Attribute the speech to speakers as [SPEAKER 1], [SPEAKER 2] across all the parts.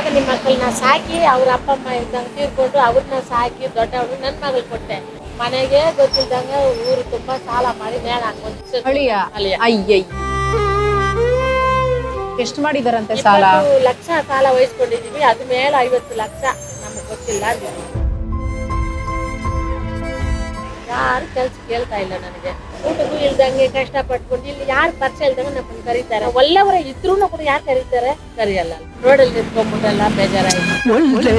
[SPEAKER 1] ನಾನು ನಿಮ್ಮ ಮಕ್ಕಳನ್ನ ಸಾಕಿ ಅವ್ರ ಅಪ್ಪ ಅಮ್ಮ ಇದ್ದಂಗೆ ತೀರ್ಕೊಂಡು ಅವ್ರನ್ನ ಸಾಕಿ ದೊಡ್ಡವಳು ನನ್ನ ಮಗಳು ಕೊಟ್ಟೆ. ಮನೆಗೆ ಗೊತ್ತಿದ್ದಂಗೆ ಊರು ತುಂಬಾ ಸಾಲ ಮಾಡಿ ನೇಣ ಹಾಕೊಂಡು
[SPEAKER 2] ಅಯ್ಯಯ್ಯ ಎಷ್ಟು ಮಾಡಿದಾರಂತೆ ಸಾಲ?
[SPEAKER 1] 20 ಲಕ್ಷ ಸಾಲ ವಹಿಸ್ಕೊಂಡಿದೀವಿ. ಅದ ಮೇಲೆ 50 ಲಕ್ಷ ನಮ್ಗೆ ಗೊತ್ತಿಲ್ಲ. ಯಾರು ಕೆಲ್ಸ ಕೇಳ್ತಾ ಇಲ್ಲ ನನಗೆ. ಊಟಕ್ಕೂ ಇಲ್ದಂಗೆ ಕಷ್ಟ ಪಟ್ಕೊಂಡು ಇಲ್ಲಿ ಯಾರು ಪರಿಚಯ ಇಲ್ದಂಗೆ ನಮ್ಮನ್ನು ಕರೀತಾರೆ. ಒಳ್ಳೆಯವರ ಇದ್ರೂ ಕೂಡ ಯಾರು ಕರೀತಾರೆ? ಕರಿಯಲ್ಲ. ರೋಡಲ್ಲಿ ನಿಂತ್ಕೊಂಡ್ಬಿಟ್ಟೆಲ್ಲ ಬೇಜಾರಾಯ್ತು.
[SPEAKER 3] ಒಳ್ಳೆ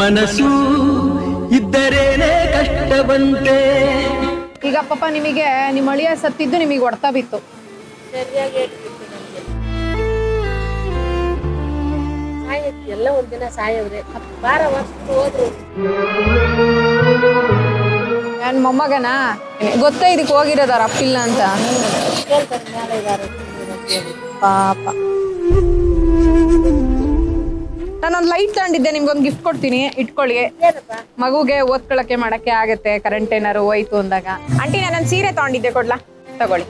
[SPEAKER 3] ಮನಸ್ಸು ಇದ್ದರೇನೆ ಕಷ್ಟ ಬಂತೆ.
[SPEAKER 2] ಈಗ ಪಾಪ ನಿಮಗೆ ನಿಮ್ಮ ಅಳಿಯ ಸತ್ತಿದ್ದು ನಿಮಗೆ ಹೊಡ್ತಾ ಬಿತ್ತು.
[SPEAKER 1] ಸರಿಯಾಗಿ ಹೇಳ್ತಿತ್ತು ನಮ್ಗೆ. ಸಾಯಕ್ಕೆ ಎಲ್ಲ ಒಂದಿನ ಸಾಯವ್ರೆ. 12 ವರ್ಷ ಹೋದ್ರು.
[SPEAKER 2] ನನ್ ಮೊಮ್ಮಗನ ಗೊತ್ತಾ ಇದಕ್ಕೆ ಹೋಗಿರೋದಾರ ಅಪ್ಪಿಲ್ಲ ಅಂತ
[SPEAKER 1] ಕೇಳ್ತಾರೆ ಮೇಲೆ ಇದಾರೆ
[SPEAKER 2] ಪಾಪ. ನಾನೊಂದು ಲೈಟ್ ತಗೊಂಡಿದ್ದೆ, ನಿಮ್ಗೊಂದು ಗಿಫ್ಟ್ ಕೊಡ್ತೀನಿ, ಇಟ್ಕೊಳ್ಳಿ. ಮಗುಗೆ ಓದ್ಕೊಳಕ್ಕೆ ಮಾಡಕ್ಕೆ ಆಗತ್ತೆ, ಕರೆಂಟ್ ಏನಾರು ಹೋಯ್ತು ಅಂದಾಗ. ಆಂಟಿ ನಾನೊಂದು ಸೀರೆ ತಗೊಂಡಿದ್ದೆ, ಕೊಡ್ಲಾ? ತಗೊಳ್ಳಿ.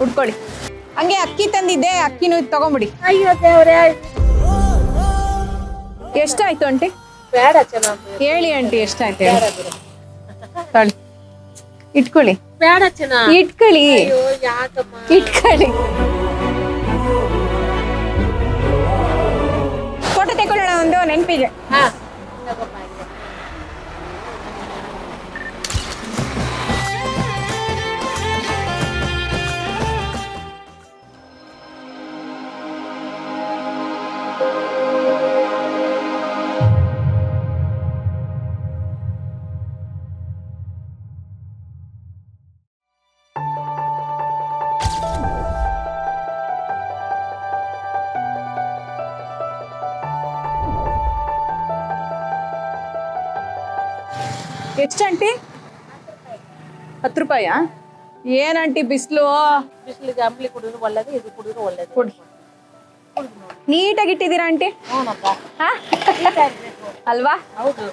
[SPEAKER 2] ಉಟ್ಕೊಳ್ಳಿ. ಹಂಗೆ ಅಕ್ಕಿ ತಂದಿದ್ದೆ, ಅಕ್ಕಿನೂ ತಗೊಂಬಿಡಿ.
[SPEAKER 1] ಅಯ್ಯೋ ದೇವ್ರೆ,
[SPEAKER 2] ಎಷ್ಟಾಯ್ತು ಆಂಟಿ?
[SPEAKER 1] ಬೇಡ ಚೆನ್ನಾಗಿ
[SPEAKER 2] ಹೇಳಿ ಆಂಟಿ ಎಷ್ಟಾಯ್ತು? ತಗೊಳ್ಳಿ, ಇಟ್ಕೊಳ್ಳಿ.
[SPEAKER 1] ಬೇಡ ಚೆನ್ನ,
[SPEAKER 2] ಇಟ್ಕೊಳ್ಳಿ.
[SPEAKER 1] ಯಾಕಮ್ಮ
[SPEAKER 2] ಇಟ್ಕೊಳ್ಳಿ. ಫೋಟೋ ತಗೊಳ್ಳೋಣ ಒಂದು ನೆನಪಿಗೆ.
[SPEAKER 1] ಹಾ
[SPEAKER 2] ಎಷ್ಟು ಆಂಟಿ? 10 ರೂಪಾಯಾ? ಏನಂಟಿ ಬಿಸಿಲು?
[SPEAKER 1] ಬಿಸಿಲಿಗೆ ಅಂಬ್ಲಿ ಕುಡಿದ್ರು ಒಳ್ಳೇದು, ಇದು ಕುಡಿದ್ರು ಒಳ್ಳೇದು.
[SPEAKER 2] ಕೊಡಿ. ನೀಟಾಗಿ ಇಟ್ಟಿದ್ದೀರಾ ಆಂಟಿ? ಅಲ್ವಾ?
[SPEAKER 1] ಹೌದು.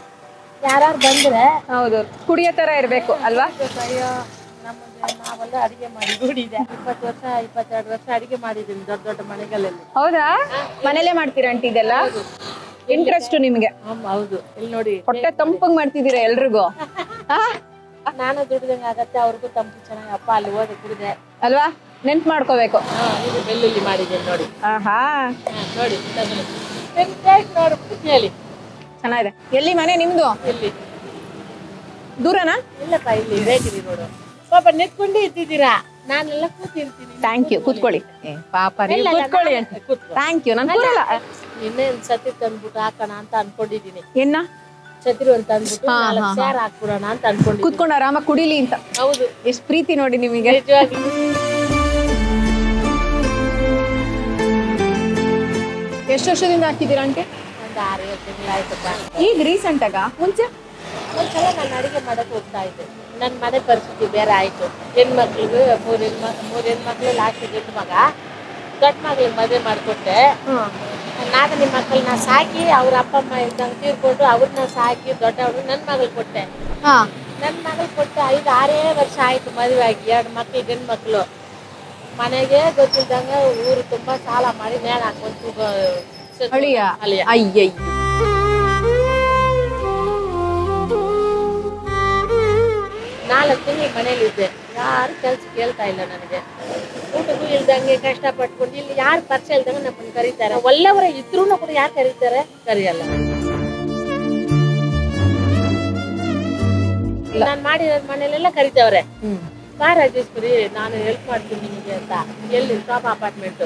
[SPEAKER 1] ಯಾರು ಬಂದ್ರೆ
[SPEAKER 2] ಹೌದು, ಕುಡಿಯೋ ತರ ಇರ್ಬೇಕು ಅಲ್ವಾ?
[SPEAKER 1] ಅಯ್ಯೋ ನಮಗೆ ನಾವೆಲ್ಲ ಅಡಿಗೆ ಮಾಡಿ ರೂಢಿದೆ. 20 ವರ್ಷ 22 ವರ್ಷ ಅಡಿಗೆ ಮಾಡಿದ್ದೀನಿ ದೊಡ್ಡ ದೊಡ್ಡ ಮನೆಗಳಲ್ಲಿ.
[SPEAKER 2] ಹೌದಾ? ಮನೇಲೆ ಮಾಡ್ತೀರಾ ಆಂಟಿ ಇದೆಲ್ಲ? ಇಂಟ್ರೆಸ್ಟ್ ನಿಮ್ಗೆ?
[SPEAKER 1] ಹೌದು. ಇಲ್ಲಿ ನೋಡಿ,
[SPEAKER 2] ಹೊಟ್ಟೆ ತಂಪಂಗ್ ಮಾಡ್ತಿದ್ದೀರಾ ಎಲ್ರಿಗೂ.
[SPEAKER 1] ನಾನು ದುಡ್ದಂಗೆ ಆಗತ್ತೆ, ಅವ್ರಿಗೂ ತಂಪು ಚೆನ್ನಾಗಿ. ಅಪ್ಪ ಅಲ್ಲಿ ಹೋದೆ ಕುಡಿದೆ
[SPEAKER 2] ಅಲ್ವಾ? ನೆನ್ಪ್ ಮಾಡ್ಕೋಬೇಕು.
[SPEAKER 1] ಇದು ಬೆಳ್ಳುಳ್ಳಿ ಮಾಡಿದ್ದೀನಿ ನೋಡಿ.
[SPEAKER 2] ಆಹಾ,
[SPEAKER 1] ನೋಡಿ ನೋಡ್ಬಿಟ್ಟು ಹೇಳಿ.
[SPEAKER 2] ಚೆನ್ನಾಗಿದೆ. ಎಲ್ಲಿ ಮನೆ ನಿಮ್ದು?
[SPEAKER 1] ಇಲ್ಲಿ
[SPEAKER 2] ದೂರನಾ?
[SPEAKER 1] ಇಲ್ಲಪ್ಪ, ಇಲ್ಲಿ ಬೇಕಿರಿ ನೋಡು. ಪಾಪ ನೆತ್ಕೊಂಡೇ ಇದ್ದಿದ್ದೀರಾ, ನಾನೆಲ್ಲ ಕೂತಿರ್ತೀನಿ.
[SPEAKER 2] ಥ್ಯಾಂಕ್ ಯು, ಕೂತ್ಕೊಳ್ಳಿ. ಪಾಪ ಕೂತ್ಕೊಳ್ಳಿ ಆಂಟಿ. Thank you. ನಾನು ಕೂರಲ್ಲ.
[SPEAKER 1] ಇನ್ನೇನ್ ಸತಿ ತಂದ್ಬಿಟ್ಟು ಹಾಕೋಣ ಅಂತ ಅನ್ಕೊಂಡಿದೀನಿ.
[SPEAKER 2] ಏನ
[SPEAKER 1] ಛತ್ರಿ ಅಂತ ಅಂದ್ಬಿಟ್ಟು 4 ಸೇರ್ ಹಾಕ್ಬಿಡೋಣ ಅಂತ ಅನ್ಕೊಂಡಿದ್ದೀನಿ.
[SPEAKER 2] ಕೂತ್ಕೊಂಡು ಆರಾಮಾಗಿ ಕುಡಿಲಿ ಅಂತ.
[SPEAKER 1] ಹೌದು.
[SPEAKER 2] ಎಷ್ಟು ಪ್ರೀತಿ ನೋಡಿ ನಿಮಗೆ.
[SPEAKER 1] ನಿಜವಾಗಿ.
[SPEAKER 2] ಎಷ್ಟು ವರ್ಷದಿಂದ ಹಾಕಿದ್ದೀರಾ ಆಂಟಿ?
[SPEAKER 1] ಒಂದು 6-7 ತಿಂಗಳಾಯ್ತಪ್ಪ.
[SPEAKER 2] ಈಗ ರೀಸೆಂಟ್ ಆಗ? ಮುಂಚೆ
[SPEAKER 1] ಒಂದ್ಸಲ ನಾನು ಅಡಿಗೆ ಮಾಡಕ್ ಹೋಗ್ತಾ ಇದ್ದೆ. ನನ್ನ ಮನೆ ಪರಿಸ್ಥಿತಿ ಬೇರೆ ಆಯ್ತು. ಹೆಣ್ಮಕ್ಳಿಗೆ 3 ಹೆಣ್ಮಕ್ಳು, ಲಾಸ್ಟ್ ಗಂಡು ಮಗ. ದೊಡ್ಡ ಮಗಳಿಗೆ ಮದುವೆ ಮಾಡಿಕೊಟ್ಟೆ. ನಾನು ನಿಮ್ಮ ಮಕ್ಕಳನ್ನ ಸಾಕಿ ಅವ್ರ ಅಪ್ಪ ಅಮ್ಮ ಇದ್ದಂಗೆ ತೀರ್ಕೊಂಡು ಅವ್ರನ್ನ ಸಾಕಿ ದೊಡ್ಡವಳು ನನ್ನ ಮಗಳು ಕೊಟ್ಟೆ. ನನ್ನ ಮಗಳು ಕೊಟ್ಟು 5-6 ವರ್ಷ ಆಯ್ತು ಮದುವೆ ಆಗಿ. 2 ಮಕ್ಳು, ಗಂಡು ಮಕ್ಕಳು. ಮನೆಗೆ ಗೊತ್ತಿದ್ದಂಗೆ ಊರು ತುಂಬಾ ಸಾಲ ಮಾಡಿ ನೇಣ ಹಾಕೊಂಡು
[SPEAKER 2] ಅಯ್ಯಯ್ಯ
[SPEAKER 1] 4 ತಿಂಗಳು ಮನೇಲಿ ಇದ್ದೆ. ಯಾರು ಕೆಲ್ಸ ಕೇಳ್ತಾ ಇಲ್ಲ ನನಗೆ. ಊಟಕ್ಕೂ ಇಲ್ದಂಗೆ ಕಷ್ಟ ಪಟ್ಕೊಂಡು ಇಲ್ಲಿ ಯಾರು ಪರಿಚಯ ಇಲ್ದಂಗೆ ನಮ್ಮನ್ನು ಕರೀತಾರೆ. ಒಳ್ಳೆಯವರ ಇದ್ರೂ ಕೂಡ ಯಾರು ಕರೀತಾರೆ? ಕರಿಯಲ್ಲ. ನಾನು ಮಾಡಿರೋ ಮನೇಲೆಲ್ಲ ಕರಿತವ್ರೆ. ಬಾ ರಾಜೇಶ್ವರಿ, ನಾನು ಹೆಲ್ಪ್ ಮಾಡ್ತೀನಿ ನಿಮಗೆ ಅಂತ. ಎಲ್ಲಿ? Top apartment.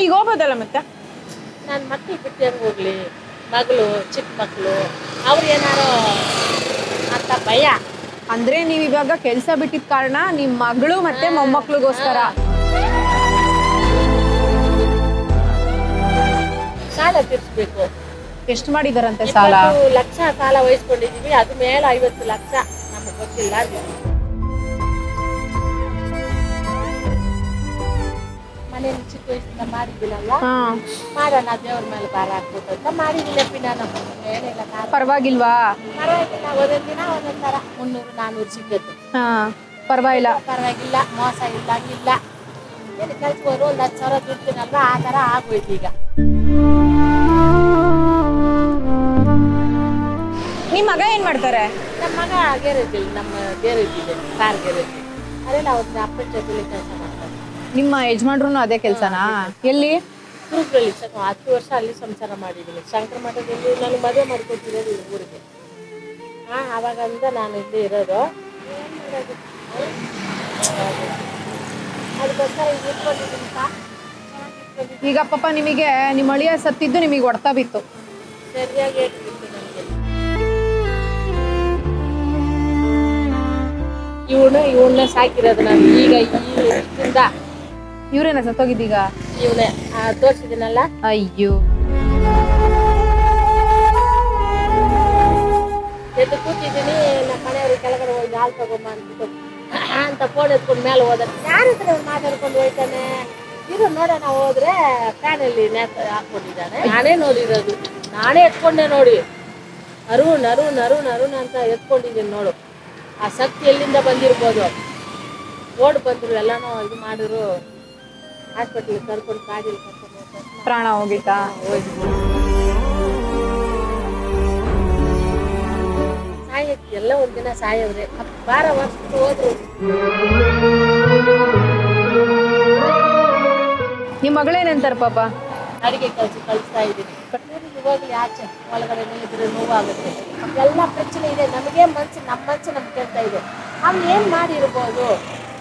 [SPEAKER 2] ಈಗ ಹೋಗ್ಬೋದಲ್ಲ ಮತ್ತೆ?
[SPEAKER 1] ನಾನು ಮಕ್ಕಳು ಬಿಟ್ಟು ಹೆಂಗೆ ಹೋಗ್ಲಿ? ಮಗಳು, ಚಿಕ್ಕ ಮಕ್ಕಳು, ಅವ್ರು ಏನಾರೋ ಅಂತ ಭಯ.
[SPEAKER 2] ಅಂದ್ರೆ ನೀವ್ ಇವಾಗ ಕೆಲ್ಸ ಬಿಟ್ಟಿದ ಕಾರಣ ನಿಮ್ ಮಗಳು ಮತ್ತೆ ಮೊಮ್ಮಕ್ಳಿಗೋಸ್ಕರ
[SPEAKER 1] ಸಾಲ ತೀರ್ಸ್ಬೇಕು.
[SPEAKER 2] ಎಷ್ಟು ಮಾಡಿದಾರಂತೆ ಸಾಲ?
[SPEAKER 1] 20 ಲಕ್ಷ ಸಾಲ ವಹಿಸ್ಕೊಂಡಿದೀವಿ. ಅದ ಮೇಲೆ 50 ಲಕ್ಷ ನಮ್ಗೆ ಗೊತ್ತಿಲ್ಲ. ಮನೇಲಿ ಚಿಕ್ಕ ವಯಸ್ಸಿಂದ ಮಾಡಿದ್ದಿಲ್ಲಲ್ಲ, ಮಾಡೋಣ ದೇವ್ರ ಮೇಲೆ ಭಾರ ಹಾಕ್ಬೋದು ಅಂತ ಮಾಡಿದಿಲ್ಲಪ್ಪಿ. ನಾನು ಏನಿಲ್ಲ,
[SPEAKER 2] ಪರವಾಗಿಲ್ವಾ?
[SPEAKER 1] ಪರವಾಗಿಲ್ಲ. ಒಂದೊಂದ್ ದಿನ ಒಂದೊಂದ್ ತರ 300-400 ಸಿಕ್ಕತ್ತು.
[SPEAKER 2] ಪರವಾಗಿಲ್ಲ,
[SPEAKER 1] ಪರವಾಗಿಲ್ಲ. ಮೋಸ ಇಲ್ಲ, ಇಲ್ಲ. ಏನು ಕೆಲ್ಸ ಹೋದ್ರು 1 10,000 ದುಡ್ತೀನಲ್ವಾ, ಆ ತರ ಆಗೋಯ್ತು ಈಗ.
[SPEAKER 2] ನಿಮ್ ಮಗ ಏನ್ ಮಾಡ್ತಾರೆ?
[SPEAKER 1] ನಮ್ಮ ಮಗ ಗ್ಯಾರೇಜ್ ಇಲ್ಲಿ, ನಮ್ಮ ಗ್ಯಾರೇಜ್ ಇದೆ, ಕಾರ್ ಗ್ಯಾರೇಜ್. ಅದೆಲ್ಲ ಅವ್ರ ಅಪ್ಪನ ಜೊತೆಲಿ ಕೆಲಸ ಮಾಡ್ತಾರೆ.
[SPEAKER 2] ನಿಮ್ಮ ಯಜಮಾನ್ರು ಅದೇ ಕೆಲ್ಸನಾ? ಎಲ್ಲಿ?
[SPEAKER 1] ಕುರುಬ್ರಲ್ಲಿ 10 ವರ್ಷ ಅಲ್ಲಿ ಸಂಸಾರ ಮಾಡಿದ್ದೀನಿ. ಶಂಕರ ಮಠದಲ್ಲಿ ನಾನು ಮದುವೆ ಮಾಡ್ಕೊತಿರೋದು ಊರಿಗೆ. ಆವಾಗಂದ ನಾನು ಇಲ್ಲಿ ಇರೋದು. ಅದಕ್ಕೋಸ್ಕರ ಈಗ ಇಟ್ಕೊಂಡಿದ್ದೀನಿ ಸಾ.
[SPEAKER 2] ಈಗ ಪಾಪ ನಿಮಗೆ ನಿಮ್ಮ ಅಳಿಯ ಸತ್ತಿದ್ದು ನಿಮಗೆ ಹೊಡ್ತಾ ಬಿತ್ತು.
[SPEAKER 1] ಸರಿಯಾಗಿ ಹೇಳ್ತಿತ್ತು ನನಗೆ. ಇವನ್ನ ಸಾಕಿರೋದು ನಾನು ಈಗ ಇಷ್ಟಿಂದ.
[SPEAKER 2] ಇವ್ರೇನ ಸತ್ತೋಗಿದ್ದೀಗ?
[SPEAKER 1] ಇವನೇ ತೋರಿಸಿದ್ದೀನಲ್ಲ.
[SPEAKER 2] ಅಯ್ಯೋ,
[SPEAKER 1] ಎದ್ದು ಕೂತಿದ್ದೀನಿ. ನಮ್ಮ ಮನೆಯವ್ರು ಕೆಳಗಡೆ ಹೋಗಿ ಹಾಲು ತಗೊಂಬ ಅಂತ ಫೋನ್ ಎತ್ಕೊಂಡು ಮೇಲೆ ಹೋದ್ರೆ ಯಾರ ಹತ್ರ ಮಾತಾಡ್ಕೊಂಡು ಹೋಯ್ತಾನೆ. ಇರು ನೋಡೋಣ ಹೋದ್ರೆ ಫ್ಯಾನಲ್ಲಿ ಹಾಕೊಂಡಿದ್ದಾನೆ. ನಾನೇ ನೋಡಿರೋದು, ನಾನೇ ಎತ್ಕೊಂಡೆ ನೋಡಿ. ಅರುಣ್ ಅರುಣ್ ಅರುಣ್ ಅರುಣ್ ಅಂತ ಎತ್ಕೊಂಡಿದ್ದೀನಿ ನೋಡು. ಆ ಶಕ್ತಿ ಎಲ್ಲಿಂದ ಬಂದಿರ್ಬೋದು. ಓಡ್ ಬಂದ್ರು, ಎಲ್ಲಾನು ಇದು ಮಾಡಿದ್ರು. ಹಾಸ್ಪಿಟ್ಲಿಗೆ ಕರ್ಕೊಂಡು ಕಾಡಿಲಿ ಕರ್ಕೊಂಡು
[SPEAKER 2] ಪ್ರಾಣ ಹೋಗಿತ್ತಾ?
[SPEAKER 1] ಸಾಯಕ್ಕೆ ಎಲ್ಲ ಒಂದಿನ ಸಾಯವ್ರೆ. 12 ವರ್ಷ ಹೋದ್ರು.
[SPEAKER 2] ನಿಮ್ ಮಗಳೇನಂತಾರ ಪಾಪ?
[SPEAKER 1] ಅಡಿಗೆ ಕಳಿಸ್ತಾ ಇದ್ದೀನಿ. ಹೋಗ್ಲಿ ಆಚೆ, ಒಳಗಡೆ ಇದ್ರೆ ನೋವಾಗುತ್ತೆ. ಎಲ್ಲ ಪ್ರಶ್ನೆ ಇದೆ. ನಮಗೆ ಮನ್ಸು, ನಮ್ಮ ಮನ್ಸು ನಮ್ಗೆ ಕೇಳ್ತಾ ಇದೆ. ಅವ್ನು ಏನ್ ಮಾಡಿರ್ಬೋದು?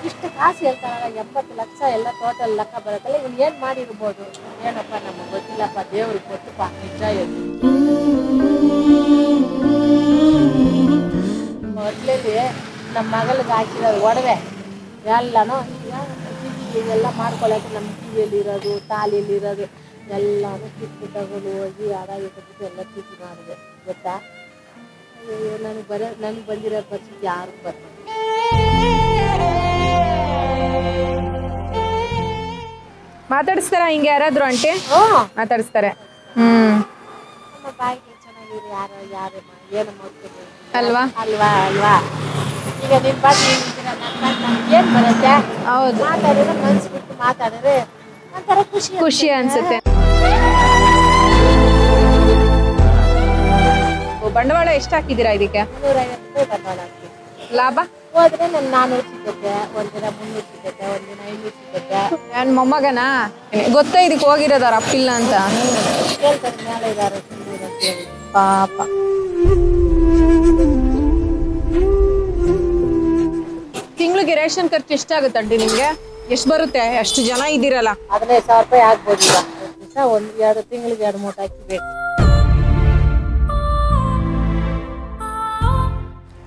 [SPEAKER 1] ಇಷ್ಟು ಕಾಸು ಹೇಳ್ತಾರಲ್ಲ, 80 ಲಕ್ಷ ಎಲ್ಲ ಟೋಟಲ್ ಲೆಕ್ಕ ಬರುತ್ತಲ್ಲ. ಇವ್ನು ಏನ್ ಮಾಡಿರ್ಬೋದು? ಏನಪ್ಪ ನಮಗೆ ಗೊತ್ತಿಲ್ಲಪ್ಪ, ದೇವ್ರಿಗೆ ಗೊತ್ತಪ್ಪ, ನಿಜ ಹೇಳಿ. ಮೊದಲೇ ನಮ್ಮ ಮಗಳಿಗೆ ಹಾಕಿರೋದು ಒಡವೆ ಎಲ್ಲನೂ ಎಲ್ಲ ಮಾಡ್ಕೊಳ್ಳೋಕೆ ನಮ್ಮ ಕಿವಿಯಲ್ಲಿ ಇರೋದು, ತಾಲಿಯಲ್ಲಿ ಇರೋದು ಎಲ್ಲನೂ ಕಿತ್ತು ತಗೊಂಡು ಹೋಗಿ ಆರಾಗಿ ಕೊಟ್ಟು ಎಲ್ಲ ಕಿತ್ತು ಮಾಡಿದೆ. ಗೊತ್ತಾ? ನನಗೆ ಬಂದಿರೋ ಪರಿಸ್ಥಿತಿ ಯಾರು ಬರ್ತದೆ?
[SPEAKER 2] ಮಾತಾಡಿಸ್ತಾರ ಹಿಂಗೆ ಯಾರಾದ್ರು ಆಂಟಿ? ಮಾತಾಡಿಸ್ತಾರೆ.
[SPEAKER 1] ನಮ್ಮ ಬಾಯಿಗೆ ಚೆನ್ನಾಗಿರಿ. ಯಾರು ಏನು ಮಾಡ್ತೀವಿ
[SPEAKER 2] ಅಲ್ವಾ
[SPEAKER 1] ಅಲ್ವಾ ಅಲ್ವಾ? ಈಗ ನಿನ್ ಬಾಯಿ ಏನ್ ಬರುತ್ತೆ?
[SPEAKER 2] ಹೌದು,
[SPEAKER 1] ಮಾತಾಡಿದ್ರೆ ಮನ್ಸು ಬಿಟ್ಟು ಮಾತಾಡಿದ್ರೆ ಒಂಥರ ಖುಷಿ
[SPEAKER 2] ಅನ್ಸುತ್ತೆ. ಬಂಡವಾಳ ಎಷ್ಟು ಹಾಕಿದ್ದೀರಾ ಇದಕ್ಕೆ?
[SPEAKER 1] 350 ರೂಪಾಯಿ ಬಂಡವಾಳ ಹಾಕ್ತೀವಿ.
[SPEAKER 2] ಲಾಭ
[SPEAKER 1] ಹೋದ್ರೆ ನನ್ 400 ಸಿಗುತ್ತೆ, ಒಂದಿನ 300 ಸಿಗುತ್ತೆ, ಒಂದಿನ 500 ಸಿಗುತ್ತೆ.
[SPEAKER 2] ನನ್ ಮೊಮ್ಮಗನಾ? ಗೊತ್ತಾ ಇದಕ್ಕೆ ಹೋಗಿರೋದಾರ ಅಪ್ಪಿಲ್ಲ ಅಂತ?
[SPEAKER 1] ಕೇಳ್ತಾರೆ ಮೇಲೆ ಇದಾರೆ
[SPEAKER 2] ಪಾಪ. ತಿಂಗಳಿಗೆ ರೇಷನ್ ಖರ್ಚು ಎಷ್ಟಾಗುತ್ತಂಟಿ ನಿಮ್ಗೆ? ಎಷ್ಟು ಬರುತ್ತೆ? ಅಷ್ಟು ಜನ ಇದ್ದೀರಲ್ಲ.
[SPEAKER 1] 15,000 ರೂಪಾಯಿ ಆಗ್ಬೋದು. ಈಗ ದಿವಸ 2 ತಿಂಗಳಿಗೆ 2 ಮೂಟೆ ಹಾಕಿಬೇಕು.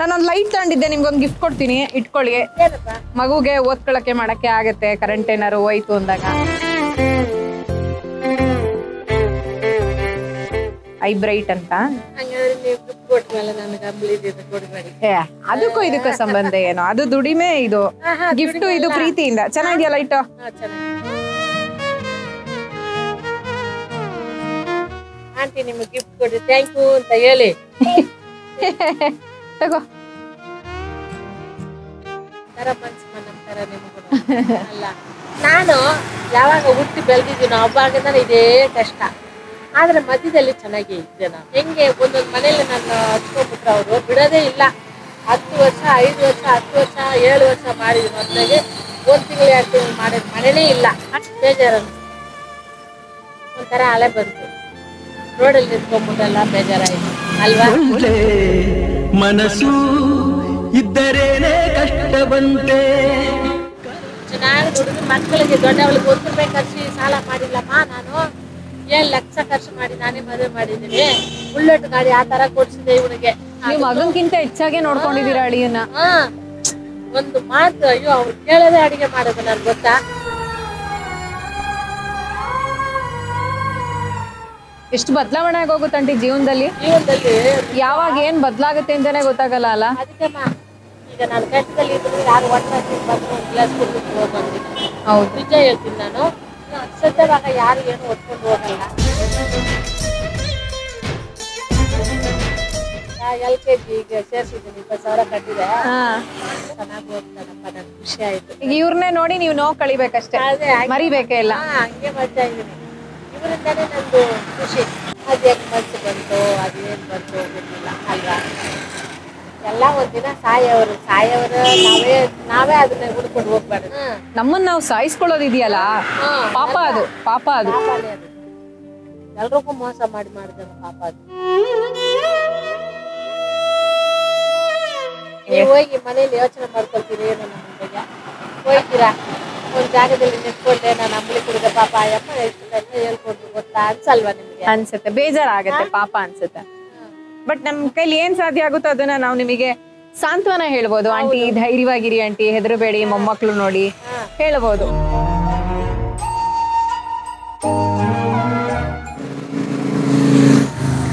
[SPEAKER 2] ನಾನೊಂದು ಲೈಟ್ ತಗೊಂಡಿದ್ದೆ, ನಿಮ್ಗೊಂದು ಗಿಫ್ಟ್ ಕೊಡ್ತೀನಿ, ಇಟ್ಕೊಳ್ಳಿ.
[SPEAKER 1] ಏನಪ್ಪ?
[SPEAKER 2] ಮಗುಗೆ ಓದ್ಕೊಳಕ್ಕೆ ಮಾಡಕ್ಕೆ ಆಗತ್ತೆ, ಕರೆಂಟ್ ಏನಾರು ಹೋಯ್ತು ಅಂದಾಗ. ಐಬ್ರೈಟ್ ಅಂತ.
[SPEAKER 1] ಹಂಗಾದ್ರೆ ನೀವು ಗಿಫ್ಟ್ ಕೊಟ್ಮೇಲೆ ನನಗೆ ಅಂಬ್ಲಿ ಕೊಡ್ಬೇಡಿ.
[SPEAKER 2] ಅದಕ್ಕೂ ಇದಕ್ಕೂ ಸಂಬಂಧ ಏನು? ಅದು ದುಡಿಮೆ, ಇದು ಗಿಫ್ಟ್, ಇದು ಪ್ರೀತಿಯಿಂದ. ಚೆನ್ನಾಗಿದೆಯಾ ಲೈಟ್?
[SPEAKER 1] ಆಂಟಿ ನಿಮಗೆ ಗಿಫ್ಟ್ ಕೊಡಿ, ಥ್ಯಾಂಕ್ ಯು ಅಂತ ಹೇಳಿ.
[SPEAKER 2] ತಗೋ.
[SPEAKER 1] ತರ ನಿಮಗೂ ಅಲ್ಲ, ನಾನು ಯಾವಾಗ ಹುಟ್ಟಿ ಬೆಳೆದಿದ್ದೀನೋ ಅವಾಗಿಂದ ಇದೇ ಕಷ್ಟ. ಆದ್ರೆ ಮಧ್ಯದಲ್ಲಿ ಚೆನ್ನಾಗಿ ಇದ್ದೆ ನಾನು. ಹೆಂಗೆ ಒಂದೊಂದು ಮನೇಲಿ ನಾನು ಹಚ್ಕೊಂಡ್ಬಿಟ್ರೆ ಅವರು ಬಿಡೋದೇ ಇಲ್ಲ. 10 ವರ್ಷ 5 ವರ್ಷ 10 ವರ್ಷ 7 ವರ್ಷ ಮಾಡಿದ ಮೊದಲಿಗೆ 1 ತಿಂಗಳು 2 ತಿಂಗಳು ಮಾಡಿದ ಮನೆನೇ ಇಲ್ಲ. ಅಷ್ಟು ಬೇಜಾರನ್ನು ಒಂಥರ ಅಲೆ ಬಂತು. ರೋಡಲ್ಲಿ ನಿಂತ್ಕೊಂಡ್ಬಿಟ್ಟೆಲ್ಲ ಬೇಜಾರಾಯ್ತು ಅಲ್ವಾ?
[SPEAKER 3] ಮನಸ್ಸು ಇದ್ದರೇನೆ ಕಷ್ಟ ಬಂತೆ.
[SPEAKER 1] ಚೆನ್ನಾಗಿ ದುಡಿದು ಮಕ್ಕಳಿಗೆ ದೊಡ್ಡವಳಿಗೆ 1 ರೂಪಾಯಿ ಖರ್ಚು ಸಾಲ ಮಾಡಿಲ್ಲಮ್ಮ. ನಾನು 7 ಲಕ್ಷ ಖರ್ಚು ಮಾಡಿ ನಾನೇ ಮದುವೆ ಮಾಡಿದ್ದೀನಿ. ಬುಲೆಟ್ ಗಾಡಿ ಆ ತರ ಕೊಡ್ಸಿದೆ ಇವನಿಗೆ.
[SPEAKER 2] ನೀವು ಮಗನ್ಕಿಂತ ಹೆಚ್ಚಾಗೆ ನೋಡ್ಕೊಂಡಿದ್ದೀರಾ ಅಳಿಯನ್ನ.
[SPEAKER 1] ಒಂದು ಮಾತು, ಅಯ್ಯೋ ಅವ್ರು ಕೇಳದೆ ಅಡಿಗೆ ಮಾಡೋದು ನನ್ಗೆ ಗೊತ್ತಾ?
[SPEAKER 2] ಎಷ್ಟು ಬದಲಾವಣೆ ಆಗೋಗುತ್ತಂಟಿ ಜೀವನದಲ್ಲಿ. ಯಾವಾಗ ಏನ್ ಬದಲಾಗುತ್ತೆ ಅಂತಾನೆ ಗೊತ್ತಾಗಲ್ಲ ಅಲ್ಲ.
[SPEAKER 1] ಅದಕ್ಕೆ ಈಗ ನಾನು ಕಷ್ಟದಲ್ಲಿ ಇದ್ರೆ ಯಾರು ಒಟ್ಟು ಬಂದು ಒಂದು ಗ್ಲಾಸ್ ಕುಡಿದು ಹೋಗ್ಬಂದಿದ್ದೀನಿ.
[SPEAKER 2] ಹೌದು,
[SPEAKER 1] ನಿಜ ಹೇಳ್ತೀನಿ. ನಾನು ಸದ್ಯವಾಗ ಯಾರು ಏನು ಒಟ್ಕೊಂಡು ಹೋಗಲ್ಲ. LKG ಈಗ ಸೇರ್ಸಿದ್ದೀನಿ, 20,000 ಕಟ್ಟಿದೆ. ಚೆನ್ನಾಗಿ ಹೋಗ್ತಾನಪ್ಪ, ನನ್ಗೆ ಖುಷಿ ಆಯ್ತು.
[SPEAKER 2] ಈಗ ಇವ್ರನ್ನೇ ನೋಡಿ ನೀವು ನೋವು ಕಳಿಬೇಕಷ್ಟೇ, ಮರಿಬೇಕೇ ಇಲ್ಲ.
[SPEAKER 1] ಹಂಗೆ ಮಾಡ್ತಾ ಇದ್ದೀನಿ. ಇವರಿಂದಾನೇ ನಂದು ಖುಷಿ. ಅದು ಹೆಂಗ್ ಮನ್ಸು ಬಂತು, ಅದೇನ್ ಬಂತು ಗೊತ್ತಿಲ್ಲ ಅಲ್ವಾ. ಎಲ್ಲ ಒಂದಿನ ಸಾಯವರು ನಾವೇ ಅದನ್ನ ಹುಡ್ಕೊಂಡು ಹೋಗ್ಬಾರ್ದು.
[SPEAKER 2] ನಮ್ಮನ್ನ ನಾವು ಸಾಯಿಸ್ಕೊಳ್ಳೋದಿದೆಯಲ್ಲ, ಪಾಪ ಅದು, ಪಾಪ ಅದು.
[SPEAKER 1] ಎಲ್ರಿಗೂ ಮೋಸ ಮಾಡಿದ ಪಾಪ ಅದು. ನೀವು ಹೋಗಿ ಮನೇಲಿ ಯೋಚನೆ ಮಾಡ್ಕೊಳ್ತೀರಿ, ಏನು ನಮ್ಮ ಬಗ್ಗೆ ಹೋಗ್ತೀರಾ, ಒಂದ್ ಜಾಗದಲ್ಲಿ ನಿಂತ್ಕೊಂಡೆ ನಾನು ಅಂಬಲಿ ಕುಡಿದೆ ಪಾಪ ಅಯ್ಯಪ್ಪ ಎಷ್ಟು ಹೇಳ್ಕೊಡ್ತು ಗೊತ್ತಾ ಅನ್ಸಲ್ವಾ ನಿಮ್ಗೆ?
[SPEAKER 2] ಅನ್ಸುತ್ತೆ, ಬೇಜಾರಾಗತ್ತೆ, ಪಾಪ ಅನ್ಸುತ್ತೆ. ಬಟ್ ನಮ್ ಕೈಲಿ ಏನ್ ಸಾಧ್ಯ ಆಗುತ್ತೋ ಅದನ್ನ ನಾವು ನಿಮಗೆ ಸಾಂತ್ವನ ಹೇಳ್ಬೋದು. ಆಂಟಿ ಧೈರ್ಯವಾಗಿರಿ, ಆಂಟಿ ಹೆದರಬೇಡಿ, ಮೊಮ್ಮಕ್ಳು ನೋಡಿ ಹೇಳ್ಬೋದು.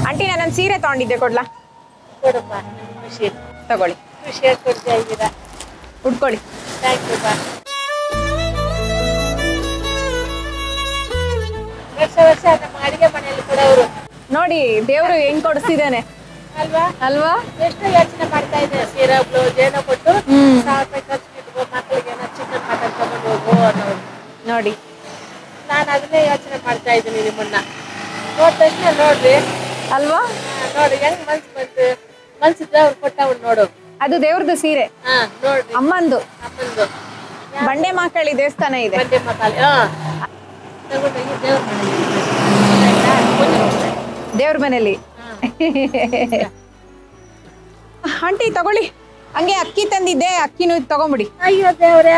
[SPEAKER 2] ಆಂಟಿ ನಾನು ಸೀರೆ ತಗೊಂಡಿದ್ದೆ, ಕೊಡ್ಲಾ?
[SPEAKER 1] ಕೊಡಪ್ಪ, ಖುಷಿ
[SPEAKER 2] ತಗೊಳ್ಳಿ.
[SPEAKER 1] ಖುಷಿಯಾಗಿ ಕೊಡ್ತಾ ಇದ್ದೀರಾ,
[SPEAKER 2] ಉಟ್ಕೊಳ್ಳಿ.
[SPEAKER 1] ಥ್ಯಾಂಕ್ ಯು ಬಾ. ವರ್ಷ ನಮ್ಮ ಅಡಿಗೆ ಮನೆಯಲ್ಲಿ ಕೊಡೋರು
[SPEAKER 2] ನೋಡಿ, ದೇವ್ರು ಹೆಂಗ್ ಕೊಡಿಸಿದಾನೆ
[SPEAKER 1] ಅಲ್ವಾ
[SPEAKER 2] ಅಲ್ವಾ.
[SPEAKER 1] ಎಷ್ಟು ಯೋಚನೆ ಮಾಡ್ತಾ ಇದ್ದೆ, ಸೀರೆ ಬ್ಲೌಸ್ ಏನೋ ಕೊಟ್ಟು 1,000 ರೂಪಾಯಿ ಖರ್ಚು ಇಟ್ಕೋ, ಮಕ್ಕಳಿಗೆ ಏನೋ ಚಿಕನ್ ಮಟನ್ ತಗೊಂಡು ಹೋಗು ಅನ್ನೋರು
[SPEAKER 2] ನೋಡಿ.
[SPEAKER 1] ನಾನು ಅದನ್ನೇ ಯೋಚನೆ ಮಾಡ್ತಾ ಇದ್ದೀನಿ. ನಿಮ್ಮನ್ನ ನೋಡಿದ ತಕ್ಷಣ ನೋಡ್ರಿ
[SPEAKER 2] ಅಲ್ವಾ,
[SPEAKER 1] ನೋಡಿ ಹೆಂಗ್ ಮನ್ಸಿದ್ರೆ ಅವ್ರು ಕೊಟ್ಟವ್ರು ನೋಡು.
[SPEAKER 2] ಅದು ದೇವ್ರದ್ದು ಸೀರೆ,
[SPEAKER 1] ನೋಡ್ರಿ
[SPEAKER 2] ಅಮ್ಮಂದು.
[SPEAKER 1] ಅಮ್ಮಂದು
[SPEAKER 2] ಬಂಡೆ ಮಕ್ಕಳಿ ದೇವಸ್ಥಾನ ಇದೆ,
[SPEAKER 1] ಬಂಡೆ ಮಸಾಲೆ ತಗೊಂಡು
[SPEAKER 2] ದೇವ್ರ ಮನೇಲಿ. ಆಂಟಿ ತಗೊಳ್ಳಿ. ಹಂಗೆ ಅಕ್ಕಿ ತಂದಿದ್ದೆ, ಅಕ್ಕಿನೂ ತಗೊಂಬಿಡಿ.
[SPEAKER 1] ಅಯ್ಯೋ ದೇವ್ರೆ,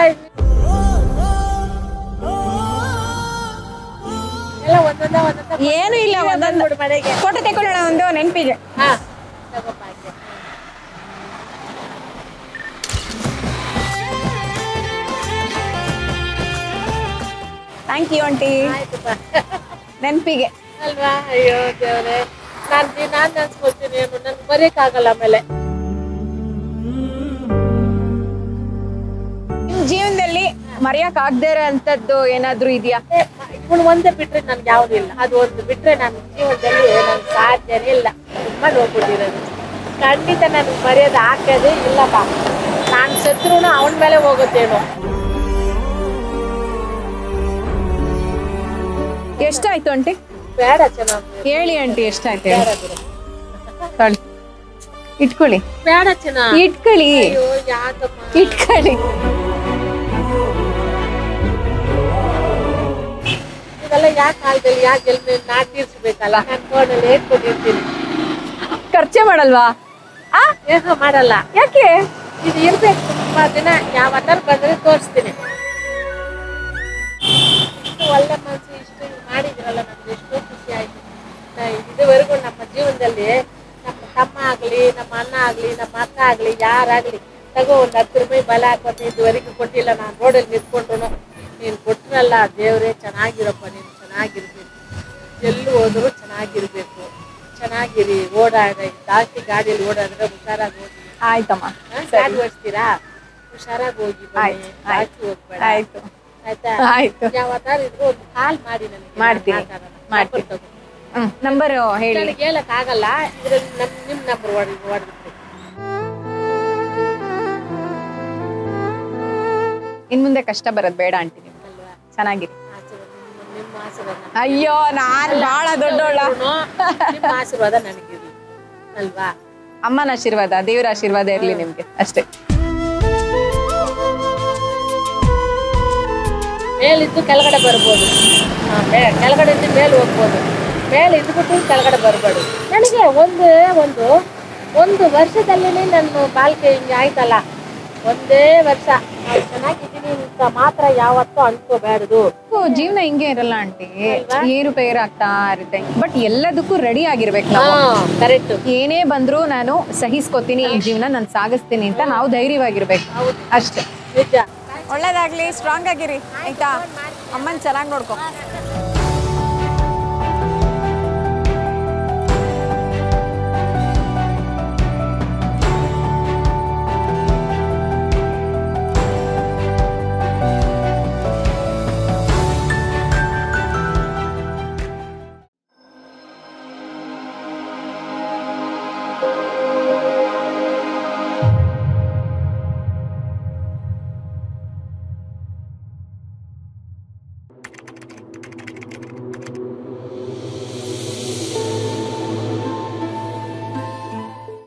[SPEAKER 1] ಎಲ್ಲ ಒಂದೊಂದ
[SPEAKER 2] ಏನು ಇಲ್ಲ, ಒಂದೊಂದು
[SPEAKER 1] ಮನೆಗೆ
[SPEAKER 2] ಫೋಟೋ ತಗೊಳ್ಳೋಣ ಒಂದು ನೆನಪಿಗೆ.
[SPEAKER 1] ತಗೋಪ್ಪ ಆಯ್ತು.
[SPEAKER 2] ಥ್ಯಾಂಕ್ ಯು ಆಂಟಿ,
[SPEAKER 1] ಆಯ್ತಪ್ಪ
[SPEAKER 2] ನೆನಪಿಗೆ
[SPEAKER 1] ಅಲ್ವಾ. ಅಯ್ಯೋ ದೇವ್ರೆ, ನಾನ್ ನೆನ್ಸ್ಕೊಳ್ತೀನಿ, ಏನು ನನ್ಗೆ ಬರೀಕಾಗಲ್ಲ. ಆಮೇಲೆ
[SPEAKER 2] ನಿಮ್ ಜೀವನದಲ್ಲಿ ಮರೆಯಕ್ ಆಗದೇ ಇರೋ ಅಂತದ್ದು ಏನಾದ್ರು ಇದೆಯಾ?
[SPEAKER 1] ಇವಳು ಒಂದೇ ಬಿಟ್ರೆ ನನ್ಗೆ ಯಾವ್ದು ಇಲ್ಲ. ಅದು ಒಂದು ಬಿಟ್ರೆ ನನ್ನ ಜೀವನದಲ್ಲಿ ನನ್ಗೆ ಸಾಧ್ಯನೇ ಇಲ್ಲ. ತುಂಬಾ ನೋಡ್ಬಿಟ್ಟಿರೋದು ಖಂಡಿತ ನನ್ಗೆ ಮರ್ಯಾದೆ ಹಾಕೋದೇ ಇಲ್ಲಪ್ಪ. ನಾನು ಸತ್ರುನು ಅವನ ಮೇಲೆ ಹೋಗುತ್ತೇನೋ.
[SPEAKER 2] ಎಷ್ಟಾಯ್ತು ಆಂಟಿ?
[SPEAKER 1] ಬೇಡ, ಚೆನ್ನಾಗಿ
[SPEAKER 2] ಹೇಳಿ ಆಂಟಿ, ಎಷ್ಟಾಯ್ತು?
[SPEAKER 1] ಬೇಡ ಬಿಡು.
[SPEAKER 2] ತಗೊಳ್ಳಿ, ಇಟ್ಕೊಳ್ಳಿ.
[SPEAKER 1] ಬೇಡ ಚೆನ್ನ,
[SPEAKER 2] ಇಟ್ಕೊಳ್ಳಿ.
[SPEAKER 1] ಅಯ್ಯೋ ಯಾಕಮ್ಮ,
[SPEAKER 2] ಇಟ್ಕೊಳ್ಳಿ.
[SPEAKER 1] ಇದೆಲ್ಲ ಯಾಕೆ ಕಾಲದಲ್ಲಿ ಯಾಕೆ ನಾ ತೀರ್ಸ್ಬೇಕಲ್ಲ. ನಾನು ಫೋನಲ್ಲಿ ಹೇಳ್ಕೊಟ್ಟಿರ್ತೀನಿ.
[SPEAKER 2] ಖರ್ಚೆ ಮಾಡಲ್ವಾ?
[SPEAKER 1] ಮಾಡಲ್ಲ.
[SPEAKER 2] ಯಾಕೆ?
[SPEAKER 1] ಇದು ಇರ್ಬೇಕು ತುಂಬಾ ದಿನ. ಯಾವತ್ತಾರು ಬಂದ್ರೆ ತೋರಿಸ್ತೀನಿ. ಇಷ್ಟು ಒಳ್ಳೆ ಮನಸ್ಸು, ಇಷ್ಟು ಮಾಡಿದ್ರಲ್ಲ, ನಮ್ಗೆ ಎಷ್ಟೋ ಖುಷಿ ಆಯ್ತು. ಇದುವರೆಗೂ ನಮ್ಮ ಜೀವನದಲ್ಲಿ ನಮ್ಮ ತಮ್ಮ ಆಗ್ಲಿ, ನಮ್ಮ ಅಣ್ಣ ಆಗ್ಲಿ, ನಮ್ಮ ಅಕ್ಕ ಆಗ್ಲಿ, ಯಾರಾಗ್ಲಿ ತಗೋ ಒಂದು 10 ರೂಪಾಯಿ ಬಲ ಹಾಕೋತ ಇದುವರೆಗೂ ಕೊಟ್ಟಿಲ್ಲ. ನಾನು ರೋಡಲ್ಲಿ ನಿಂತ್ಕೊಂಡ್ರು ನೀನು ಕೊಟ್ಟರಲ್ಲ, ದೇವ್ರೆ ಚೆನ್ನಾಗಿರಪ್ಪ, ನೀನು ಚೆನ್ನಾಗಿರ್ಬೇಕು, ಎಲ್ಲೂ ಹೋದ್ರು ಚೆನ್ನಾಗಿರ್ಬೇಕು, ಚೆನ್ನಾಗಿರಿ, ಓಡಾಡಿ, ಜಾಸ್ತಿ ಗಾಡಿಯಲ್ಲಿ ಓಡಾಡಿದ್ರೆ ಹುಷಾರಾಗಿ ಹೋಗಿ.
[SPEAKER 2] ಆಯ್ತಮ್ಮ,
[SPEAKER 1] ಗಾಡಿ ಓಡಿಸ್ತೀರಾ, ಹುಷಾರಾಗಿ ಹೋಗಿ ಬನ್ನಿ, ಜಾಸ್ತಿ ಹೋಗ್ಬೇಡ.
[SPEAKER 2] ಆಯ್ತು
[SPEAKER 1] ಆಯ್ತಾ?
[SPEAKER 2] ಆಯ್ತು.
[SPEAKER 1] ಯಾವತ್ತಾರು ಇದ್ರು ಒಂದು ಕಾಲ್ ಮಾಡಿ ನನಗೆ.
[SPEAKER 2] ಮಾಡ್ತೀನಿ, ಮಾಡ್ತೀನಿ. ನಂಬರ್ ಹೇಳಿ.
[SPEAKER 1] ನನಗೆ ಹೇಳಕ್ ಆಗಲ್ಲ, ಇದ್ರಲ್ಲಿ ನಿಮ್ ನಂಬರ್ ಹೊಡೆದ್ಬಿಟ್ಟು.
[SPEAKER 2] ಇನ್ ಮುಂದೆ ಕಷ್ಟ ಬರೋದ್ ಬೇಡ ಆಂಟಿ, ನಿಮ್ಗೆ
[SPEAKER 1] ಅಲ್ವಾ?
[SPEAKER 2] ಚೆನ್ನಾಗಿರಿ.
[SPEAKER 1] ನಿಮ್ಮ ಆಶೀರ್ವಾದ
[SPEAKER 2] ಅಯ್ಯೋ, ನಾನ್ ಬಾಳ ದೊಡ್ಡೋಳ.
[SPEAKER 1] ನಿಮ್ಮ ಆಶೀರ್ವಾದ ನನಗಿರ್ಲಿ ಅಲ್ವಾ.
[SPEAKER 2] ಅಮ್ಮನ ಆಶೀರ್ವಾದ, ದೇವರ ಆಶೀರ್ವಾದ ಇರ್ಲಿ ನಿಮ್ಗೆ ಅಷ್ಟೇ.
[SPEAKER 1] ಮೇಲಿದ್ದು ಕೆಳಗಡೆ ಬರ್ಬೋದು, ಕೆಳಗಡೆ ಇದ್ದು ಮೇಲೆ ಹೋಗ್ಬೋದು, ಮೇಲೆ ಇದ್ಬಿಟ್ಟು ಕೆಳಗಡೆ ಬರ್ಬೇಡು. ನನಗೆ ಒಂದು ವರ್ಷದಲ್ಲಿ ನನ್ನ ಬಾಳ್ಕೆ ಹಿಂಗೆ ಆಯ್ತಲ್ಲ, ಒಂದೇ ವರ್ಷ ನಾವು ಚೆನ್ನಾಗಿದ್ದೀನಿ ಅಂತ ಮಾತ್ರ ಯಾವತ್ತೂ ಅನ್ಕೋಬಾರ್ದು.
[SPEAKER 2] ಜೀವನ ಹಿಂಗೆ ಇರಲ್ಲ ಆಂಟಿ, ಏರುಪೇರು ಆಗ್ತಾ ಇರುತ್ತೆ. ಬಟ್ ಎಲ್ಲದಕ್ಕೂ ರೆಡಿ ಆಗಿರ್ಬೇಕು ನಾವು.
[SPEAKER 1] ಕರೆಕ್ಟ್.
[SPEAKER 2] ಏನೇ ಬಂದ್ರು ನಾನು ಸಹಿಸ್ಕೋತೀನಿ, ಈ ಜೀವನ ನಾನು ಸಾಗಿಸ್ತೀನಿ ಅಂತ ನಾವು ಧೈರ್ಯವಾಗಿರ್ಬೇಕು ಅಷ್ಟೇ.
[SPEAKER 1] ನಿಜ.
[SPEAKER 2] ಒಳ್ಳೇದಾಗ್ಲಿ, ಸ್ಟ್ರಾಂಗ್ ಆಗಿರಿ ಆಯ್ತಾ. ಅಮ್ಮನ್ ಚೆನ್ನಾಗಿ ನೋಡ್ಕೊ.